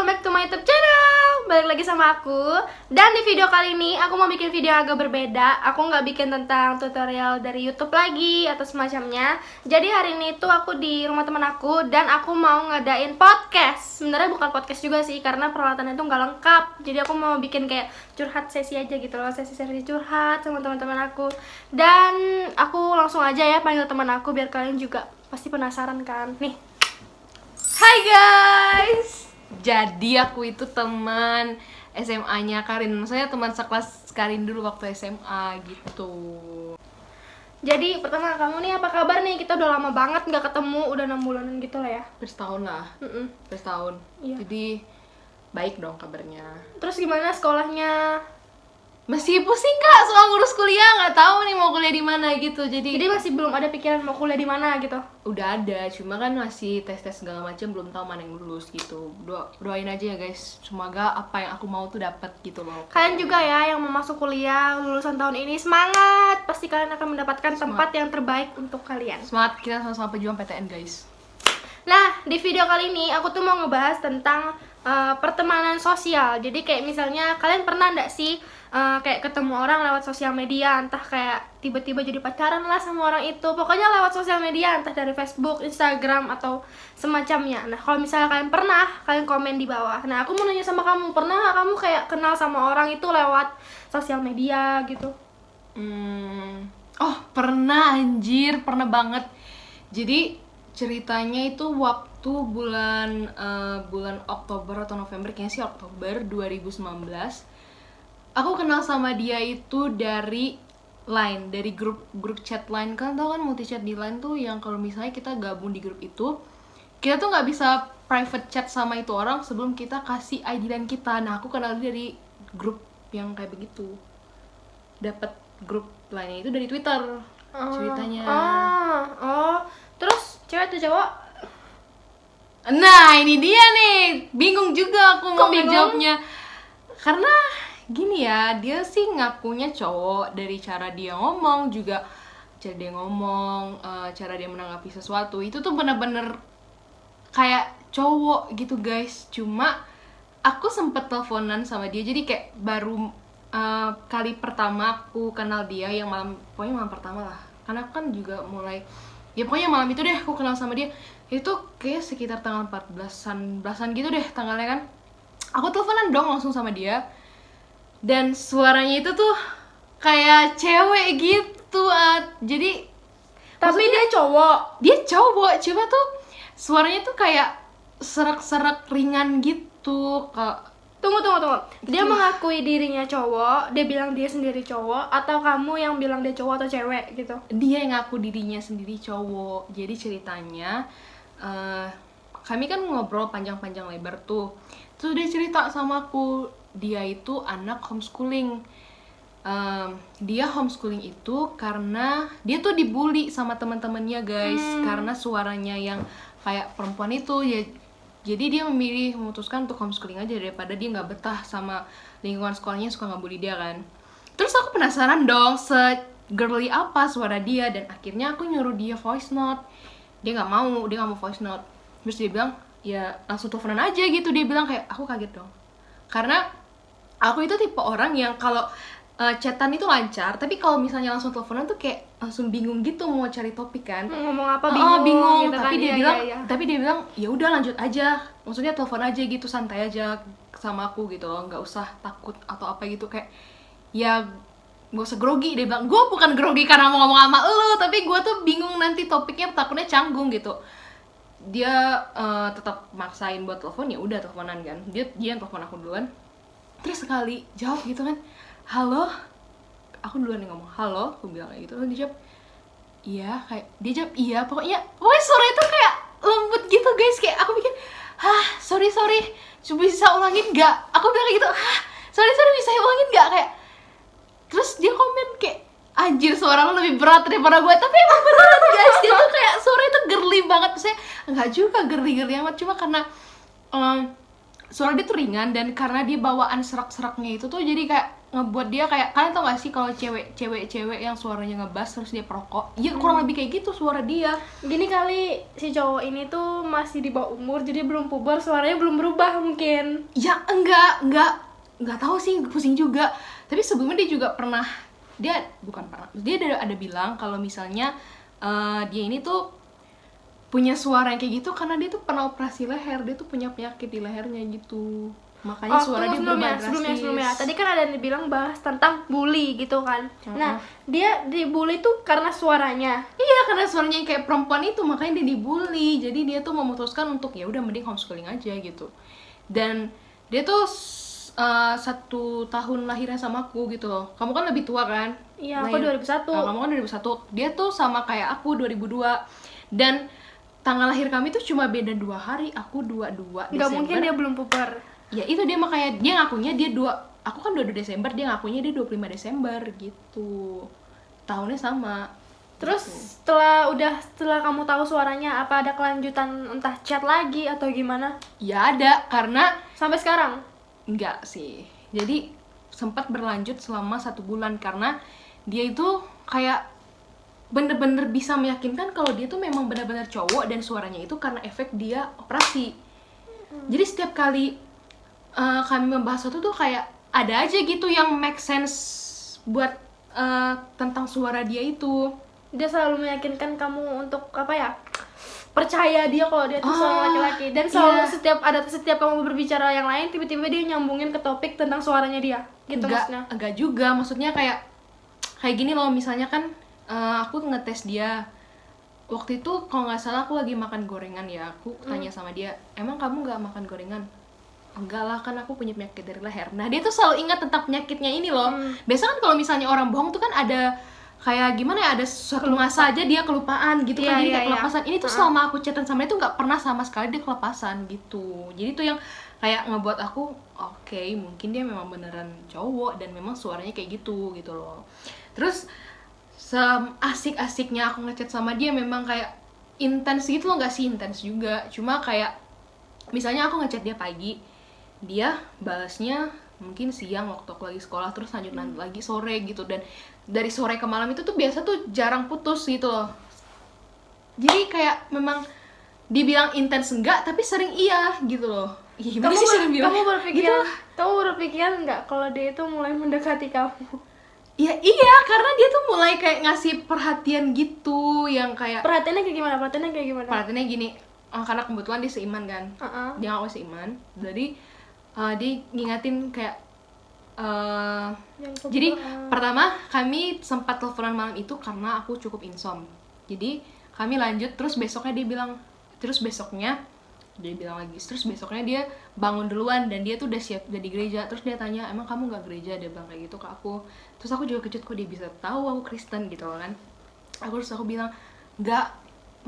welcome back to my YouTube channel. Balik lagi sama aku. Dan di video kali ini aku mau bikin video agak berbeda. Aku nggak bikin tentang tutorial dari YouTube lagi atau semacamnya. Jadi hari ini tuh aku di rumah teman aku dan aku mau ngadain podcast. Sebenarnya bukan podcast juga sih karena peralatannya tuh nggak lengkap. Jadi aku mau bikin kayak curhat sesi aja gitu loh, sesi-sesi curhat sama teman-teman aku. Dan aku langsung aja ya panggil teman aku biar kalian juga pasti penasaran kan. Nih. Hai guys. Jadi aku itu teman SMA-nya Karin. Maksudnya teman sekelas Karin dulu waktu SMA gitu. Jadi pertama kamu nih apa kabar nih? Kita udah lama banget nggak ketemu, udah 6 bulanan gitu lah ya. Setahun lah. Setahun. Iya. Jadi baik dong kabarnya. Terus gimana sekolahnya? Masih pusing Kak soal ngurus kuliah, nggak tahu nih mau kuliah di mana gitu. Jadi Masih belum ada pikiran mau kuliah di mana gitu. udah ada, cuma kan masih tes segala macam, belum tahu mana yang lulus gitu. Doain aja ya guys, semoga apa yang aku mau tuh dapat gitu loh. Kalian juga ya yang mau masuk kuliah lulusan tahun ini, semangat. Pasti kalian akan mendapatkan tempat yang terbaik untuk kalian. Semangat, kita sama-sama pejuang PTN guys. Nah, di video kali ini aku tuh mau ngebahas tentang pertemanan sosial. Jadi kayak misalnya kalian pernah nggak sih kayak ketemu orang lewat sosial media, entah kayak tiba-tiba jadi pacaran lah sama orang itu. Pokoknya lewat sosial media, entah dari Facebook, Instagram atau semacamnya. Nah, kalau misalnya kalian pernah, kalian komen di bawah. Nah, aku mau nanya sama kamu, pernah nggak kamu kayak kenal sama orang itu lewat sosial media gitu? Oh pernah anjir, pernah banget. Jadi ceritanya itu waktu bulan Oktober atau November, kayaknya sih Oktober 2019. Aku kenal sama dia itu dari Line, dari grup chat Line. Kan tau kan multi chat di Line tuh yang kalau misalnya kita gabung di grup itu, kita tuh nggak bisa private chat sama itu orang sebelum kita kasih ID Line kita. Nah aku kenal dia dari grup yang kayak begitu. Dapat grup Line itu dari Twitter ceritanya. Terus cewek atau cowok? Nah ini dia nih, bingung juga aku mau bingung? ngejawabnya. Karena gini ya, dia sih ngakunya cowok dari cara dia ngomong juga, cara dia ngomong, cara dia menanggapi sesuatu itu tuh bener-bener kayak cowok gitu guys. Cuma aku sempet teleponan sama dia, jadi kayak baru kali pertama aku kenal dia yang pokoknya malam pertama lah. Karena aku kan juga mulai, ya pokoknya malam itu deh aku kenal sama dia. Itu kayak sekitar tanggal 14-an gitu deh tanggalnya kan. Aku teleponan dong langsung sama dia. Dan suaranya itu tuh kayak cewek gitu. Jadi Tapi dia cowok. dia cowok, coba tuh suaranya tuh kayak serak-serak ringan gitu Kak. Tunggu. Dia mengakui dirinya cowok, dia bilang dia sendiri cowok, atau kamu yang bilang dia cowok atau cewek gitu? Dia yang ngaku dirinya sendiri cowok. Jadi ceritanya kami kan ngobrol panjang-panjang lebar tuh. Terus dia cerita sama aku, dia itu anak homeschooling. Dia homeschooling itu karena dia tuh dibully sama teman-temannya guys, karena suaranya yang kayak perempuan itu ya. Jadi dia memutuskan untuk homeschooling aja daripada dia nggak betah sama lingkungan sekolahnya, suka ngebully dia kan. Terus aku penasaran dong, se-girly apa suara dia, dan akhirnya aku nyuruh dia voice note. Dia nggak mau voice note. Terus dia bilang ya langsung teleponan aja gitu. Dia bilang kayak, aku kaget dong, karena aku itu tipe orang yang kalau chatan itu lancar, tapi kalau misalnya langsung teleponan tuh kayak langsung bingung gitu mau cari topik kan. Ngomong apa bingung gitu tapi kan? Tapi dia bilang ya udah lanjut aja, maksudnya telepon aja gitu, santai aja sama aku gitu loh, nggak usah takut atau apa gitu, kayak ya gak usah grogi. Dia bilang gue bukan grogi karena mau ngomong sama lu, tapi gue tuh bingung nanti topiknya, takutnya canggung gitu. Dia tetap maksain buat telepon, ya udah teleponan kan. Dia yang telepon aku duluan. Terus sekali jawab gitu kan, halo, aku duluan yang ngomong halo, aku bilang kayak gitu. Terus dia jawab iya, kayak dia jawab iya, pokoknya suara itu kayak lembut gitu guys. Kayak aku pikir, sorry bisa ulangin nggak? Aku bilang kayak gitu, sorry bisa ulangin nggak? Kayak terus dia komen kayak, anjir suara lo lebih berat daripada gue. Tapi emang beneran guys, dia tuh kayak suara itu girly banget. Maksudnya nggak juga girly amat, cuma karena suara dia tuh ringan, dan karena dia bawaan serak-seraknya itu tuh jadi kayak ngebuat dia kayak, kalian tau gak sih kalau cewek yang suaranya ngebass terus dia perokok, ya kurang lebih kayak gitu suara dia. Gini kali si cowok ini tuh masih di bawah umur, jadi belum puber, suaranya belum berubah mungkin. Ya enggak tahu sih, pusing juga. Tapi sebelumnya dia juga pernah, dia ada bilang kalau misalnya dia ini tuh punya suara yang kayak gitu karena dia tuh pernah operasi leher, dia tuh punya penyakit di lehernya gitu, makanya suara dia berubah drastis. Sebelumnya tadi kan ada yang dibilang bahas tentang bully gitu kan. Nah, dia dibully tuh karena suaranya. Iya, karena suaranya yang kayak perempuan itu, makanya dia dibully. Jadi dia tuh memutuskan untuk ya udah mending homeschooling aja gitu. Dan dia tuh 1 tahun lahirnya sama aku gitu loh. Kamu kan lebih tua kan? Iya, aku 2001. Nah, kamu kan 2001. Dia tuh sama kayak aku 2002. Dan tanggal lahir kami tuh cuma beda 2 hari. Aku 22 Desember. Nggak mungkin dia belum puber. Ya itu dia, makanya dia ngakunya dia aku kan 22 Desember, dia ngakunya dia 25 Desember gitu. Tahunnya sama. Terus gitu. setelah kamu tahu suaranya, apa ada kelanjutan entah chat lagi atau gimana? Ya ada, karena Sampai sekarang? enggak sih. Jadi sempat berlanjut selama 1 bulan karena dia itu kayak bener-bener bisa meyakinkan kalau dia tuh memang benar-benar cowok dan suaranya itu karena efek dia operasi. Jadi setiap kali kami membahas sesuatu tuh kayak ada aja gitu yang make sense buat tentang suara dia itu. Dia selalu meyakinkan kamu untuk apa ya? Percaya dia kalau dia tuh seorang laki-laki, dan selalu setiap kamu berbicara yang lain tiba-tiba dia nyambungin ke topik tentang suaranya dia. Gitu maksudnya. Enggak juga, maksudnya kayak gini loh, misalnya kan aku ngetes dia. Waktu itu kalau nggak salah aku lagi makan gorengan ya, aku tanya sama dia, emang kamu nggak makan gorengan? Enggak lah, kan aku punya penyakit dari leher. Nah dia tuh selalu ingat tentang penyakitnya ini loh. Biasa kan kalau misalnya orang bohong tuh kan ada kayak gimana ya, ada suatu masa aja dia kelupaan gitu kan, jadi kayak kelepasan. Ini tuh selama aku chatan sama dia tuh nggak pernah sama sekali dia kelepasan gitu. Jadi tuh yang kayak ngebuat aku oke, mungkin dia memang beneran cowok dan memang suaranya kayak gitu loh. Terus asik-asiknya aku ngechat sama dia memang kayak intens gitu loh, nggak sih intens juga, cuma kayak misalnya aku ngechat dia pagi, dia balasnya mungkin siang waktu aku lagi sekolah, terus lanjut nanti lagi sore gitu, dan dari sore ke malam itu tuh biasa tuh jarang putus gitu loh. Jadi kayak memang dibilang intens enggak, tapi sering iya gitu loh. Gimana sih sering bilang? Kamu berpikiran nggak kalau dia itu mulai mendekati kamu? Ya iya, karena dia tuh mulai kayak ngasih perhatian gitu, yang kayak Perhatiannya kayak gimana? Perhatiannya gini, karena kebetulan dia seiman kan, dia ngaku seiman, jadi dia ngingatin kayak jadi pertama kami sempat teleponan malam itu karena aku cukup insom. Jadi kami lanjut, terus besoknya dia bilang lagi, terus besoknya dia bangun duluan dan dia tuh udah siap, udah di gereja. Terus dia tanya, emang kamu nggak gereja? Dia bilang kayak gitu ke aku. Terus aku juga kejut, kok dia bisa tahu aku Kristen gitu kan. Terus aku bilang nggak,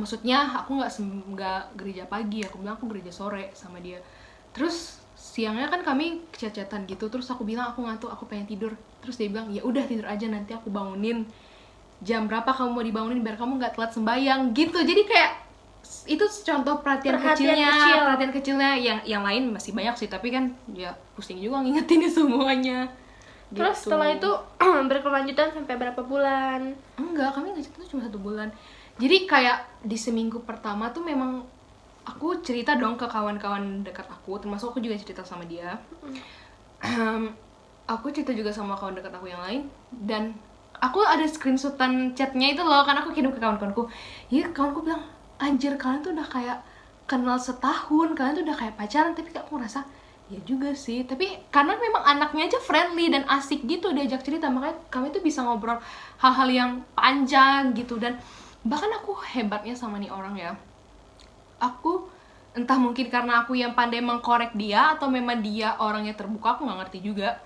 maksudnya aku nggak gereja pagi, aku bilang aku gereja sore sama dia. Terus siangnya kan kami chat-chatan gitu, terus aku bilang aku ngantuk, aku pengen tidur. Terus dia bilang ya udah tidur aja, nanti aku bangunin. Jam berapa kamu mau dibangunin biar kamu nggak telat sembayang gitu. Jadi kayak itu contoh perhatian kecilnya. Yang lain masih banyak sih, tapi kan ya pusing juga ngingetin semuanya. Terus gitu. setelah itu berkelanjutan sampai berapa bulan? Enggak, kami ngechat itu cuma 1 bulan. Jadi kayak di seminggu pertama tuh memang aku cerita dong ke kawan-kawan dekat aku, termasuk aku juga cerita sama dia. Aku cerita juga sama kawan dekat aku yang lain, dan aku ada screenshotan chatnya itu loh, kan aku kirim ke kawan-kawanku. Ya kawanku bilang, anjir kalian tuh udah kayak kenal setahun, kalian tuh udah kayak pacaran. Tapi aku ngerasa ya juga sih, tapi karena memang anaknya aja friendly dan asik gitu diajak cerita, makanya kami tuh bisa ngobrol hal-hal yang panjang gitu. Dan bahkan aku hebatnya sama nih orang ya, aku entah mungkin karena aku yang pandai mengkorek dia atau memang dia orangnya terbuka, aku nggak ngerti juga.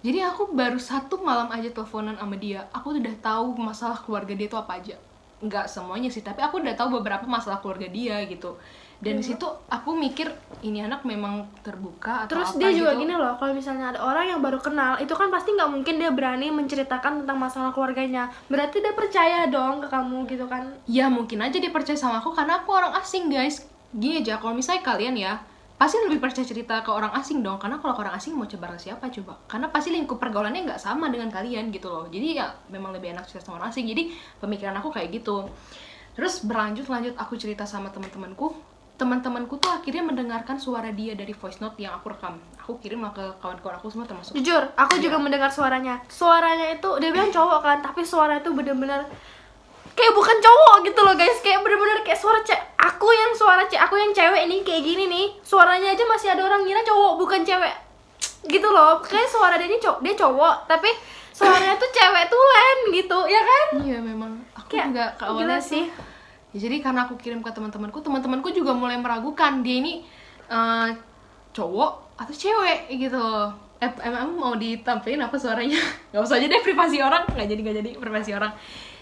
Jadi aku baru 1 malam aja teleponan sama dia, aku udah tahu masalah keluarga dia itu apa aja. Nggak semuanya sih, tapi aku udah tahu beberapa masalah keluarga dia gitu. Dan di situ aku mikir ini anak memang terbuka atau terus apa. Dia juga gitu. gini loh, kalau misalnya ada orang yang baru kenal, itu kan pasti nggak mungkin dia berani menceritakan tentang masalah keluarganya. Berarti dia percaya dong ke kamu gitu kan? Ya mungkin aja dia percaya sama aku karena aku orang asing guys. Gini aja, kalau misalnya kalian ya pasti lebih percaya cerita ke orang asing dong, karena kalau ke orang asing mau coba ke siapa coba, karena pasti lingkup pergaulannya nggak sama dengan kalian gitu loh. Jadi ya memang lebih enak cerita sama orang asing. Jadi pemikiran aku kayak gitu. Terus berlanjut aku cerita sama teman-temanku tuh akhirnya mendengarkan suara dia dari voice note yang aku rekam. Aku kirim lah ke kawan-kawan aku semua termasuk. Jujur, aku juga Iya. mendengar suaranya. Suaranya itu dia bilang cowok kan, tapi suara itu bener-bener kayak bukan cowok gitu loh guys. Kayak bener-bener kayak suara aku yang cewek nih kayak gini nih. Suaranya aja masih ada orang ngira cowok bukan cewek. Gitu loh. Kayak suara dia dia cowok, tapi suaranya tuh cewek tulen gitu, ya kan? Iya memang. Aku Kayak juga ke awalnya gila sih. Ya, jadi karena aku kirim ke teman-temanku juga mulai meragukan dia ini cowok atau cewek gitu loh. Emang mau ditampilin apa suaranya? Gak usah aja deh, privasi orang. Nggak jadi privasi orang.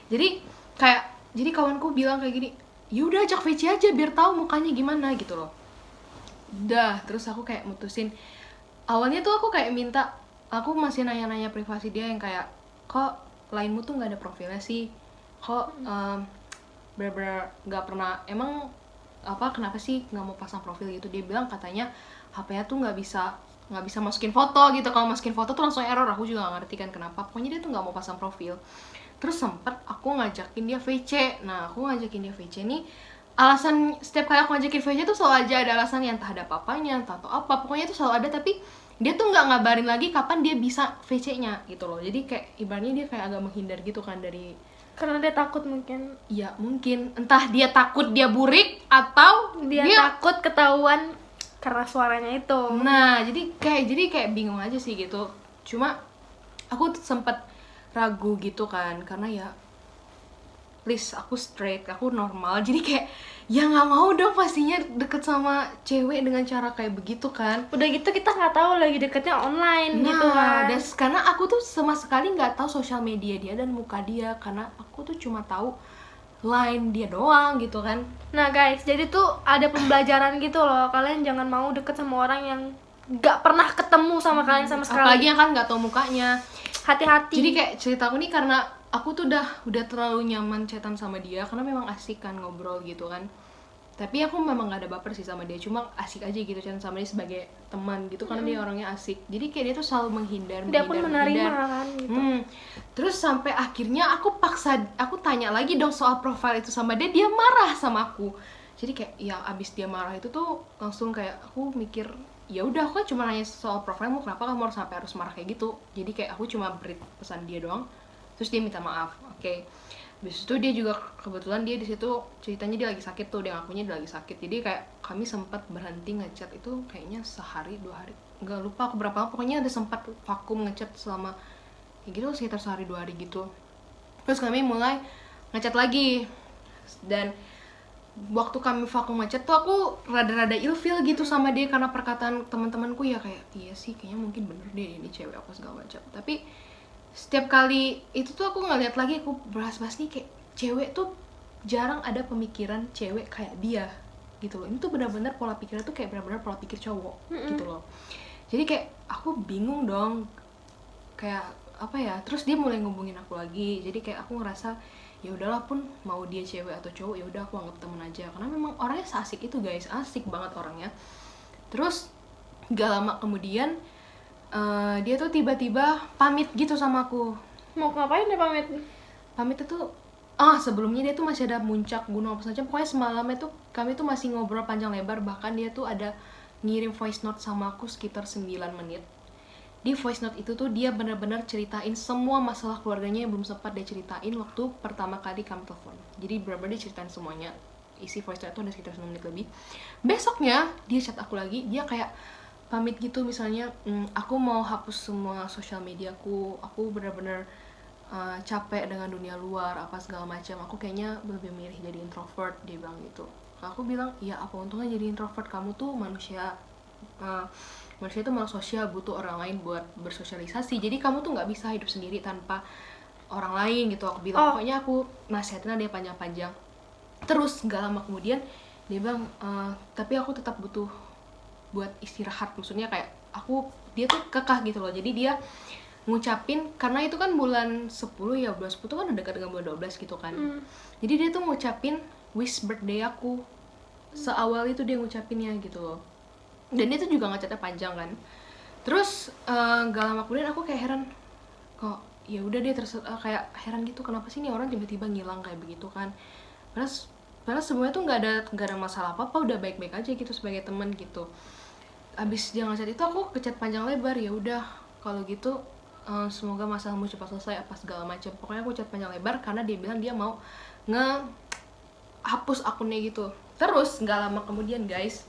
Jadi kawanku bilang kayak gini, yaudah ajak VC aja biar tahu mukanya gimana gitu loh. Udah, terus aku kayak mutusin. Awalnya tuh aku kayak minta, aku masih nanya-nanya privasi dia yang kayak, kok lainmu tuh nggak ada profilnya sih? Kok bener-bener nggak pernah, emang kenapa sih nggak mau pasang profil gitu? Dia bilang katanya HP-nya tuh nggak bisa masukin foto gitu. Kalau masukin foto tuh langsung error. Aku juga nggak ngerti kan kenapa, pokoknya dia tuh nggak mau pasang profil. Terus sempet aku ngajakin dia VC. Nah, aku ngajakin dia VC nih, alasan setiap kali aku ngajakin VC tuh selalu aja ada alasan, yang entah ada papanya, entah atau apa, pokoknya tuh selalu ada. Tapi dia tuh nggak ngabarin lagi kapan dia bisa VC-nya gitu loh. Jadi kayak ibaratnya dia kayak agak menghindar gitu kan dari, Karena dia takut mungkin. ya mungkin entah dia takut dia burik atau Dia takut ketahuan karena suaranya itu. Nah, jadi kayak bingung aja sih gitu. Cuma aku sempet ragu gitu kan, karena ya please, aku straight, aku normal. Jadi kayak ya nggak mau dong pastinya deket sama cewek dengan cara kayak begitu kan. Udah gitu kita nggak tahu lagi deketnya online Nah, gitu kan. karena aku tuh sama sekali nggak tahu sosial media dia dan muka dia, karena aku tuh cuma tahu line dia doang gitu kan. Nah guys, jadi tuh ada pembelajaran gitu loh. Kalian jangan mau deket sama orang yang nggak pernah ketemu sama kalian sama sekali. Apalagi yang kan nggak tahu mukanya. Hati-hati. Jadi kayak ceritaku nih, karena aku tuh udah terlalu nyaman chatan sama dia, karena memang asik kan ngobrol gitu kan. Tapi aku memang gak ada baper sih sama dia, cuma asik aja gitu chatan sama dia sebagai teman gitu, karena dia orangnya asik. Jadi kayak dia tuh selalu menghindar. Dia pun menerima kan gitu. Terus sampai akhirnya aku tanya lagi dong soal profile itu sama dia, dia marah sama aku. Jadi kayak ya abis dia marah itu tuh langsung kayak aku mikir, ya udah, aku kan cuma nanya soal profilmu, kenapa kamu harus marah kayak gitu. Jadi kayak aku cuma beri pesan dia doang, terus dia minta maaf. Oke. Habis itu dia juga kebetulan dia di situ ceritanya dia lagi sakit tuh, dia ngakunya dia lagi sakit. Jadi kayak kami sempat berhenti ngechat itu kayaknya sehari 2 hari, nggak lupa aku berapa lama, pokoknya ada sempat vakum ngechat selama ya gitu sekitar sehari 2 hari gitu. Terus kami mulai ngechat lagi, dan waktu kami vakum ngechat tuh aku rada-rada ilfeel gitu sama dia, karena perkataan teman-temanku ya kayak, iya sih kayaknya mungkin bener deh ini cewek apa segala macam. Tapi setiap kali itu tuh aku ngeliat lagi, aku bahas-bahas nih kayak cewek tuh jarang ada pemikiran cewek kayak dia gitu loh. Ini tuh benar-benar pola pikirnya tuh kayak benar-benar pola pikir cowok gitu loh. Jadi kayak aku bingung dong, kayak apa ya. Terus dia mulai ngubungin aku lagi, jadi kayak aku ngerasa ya udahlah, pun mau dia cewek atau cowok ya udah aku anggap temen aja, karena memang orangnya seasik itu guys, asik banget orangnya. Terus gak lama kemudian dia tuh tiba-tiba pamit gitu sama aku. Mau ngapain dia pamit? Pamit itu sebelumnya dia tuh masih ada muncak gunung apa saja. Pokoknya semalamnya tuh kami tuh masih ngobrol panjang lebar, bahkan dia tuh ada ngirim voice note sama aku sekitar 9 menit. Di voice note itu tuh dia benar-benar ceritain semua masalah keluarganya yang belum sempat dia ceritain waktu pertama kali kami telepon. Jadi benar-benar dia ceritain semuanya. Isi voice note itu ada sekitar 9 menit lebih. Besoknya dia chat aku lagi, dia kayak pamit gitu, misalnya aku mau hapus semua sosial mediaku, aku benar-benar capek dengan dunia luar apa segala macam, aku kayaknya lebih milih jadi introvert, dia bilang gitu. Aku bilang, ya apa untungnya jadi introvert, kamu tuh manusia itu manusia sosial, butuh orang lain buat bersosialisasi, jadi kamu tuh nggak bisa hidup sendiri tanpa orang lain gitu. Aku bilang, pokoknya aku nasihatin dia panjang-panjang. Terus nggak lama kemudian dia bilang, tapi aku tetap butuh buat istirahat, maksudnya kayak dia tuh kekeh gitu loh. Jadi dia ngucapin, karena itu kan bulan 10 ya, bulan 10 kan udah dekat dengan bulan 12 gitu kan. Jadi dia tuh ngucapin wish birthday aku, seawal itu dia ngucapinnya gitu loh. Dan dia tuh juga ngechatnya panjang kan. Terus gak lama kemudian aku kayak heran, kok ya udah dia kayak heran gitu, kenapa sih nih orang tiba-tiba ngilang kayak begitu kan. Padahal sebenarnya tuh nggak ada masalah apa-apa, udah baik-baik aja gitu sebagai teman gitu. Abis dia ngechat itu aku ngechat panjang lebar, ya udah kalau gitu semoga masalahmu cepat selesai apa segala macam. Pokoknya aku chat panjang lebar karena dia bilang dia mau ngehapus akunnya gitu. Terus nggak lama kemudian guys,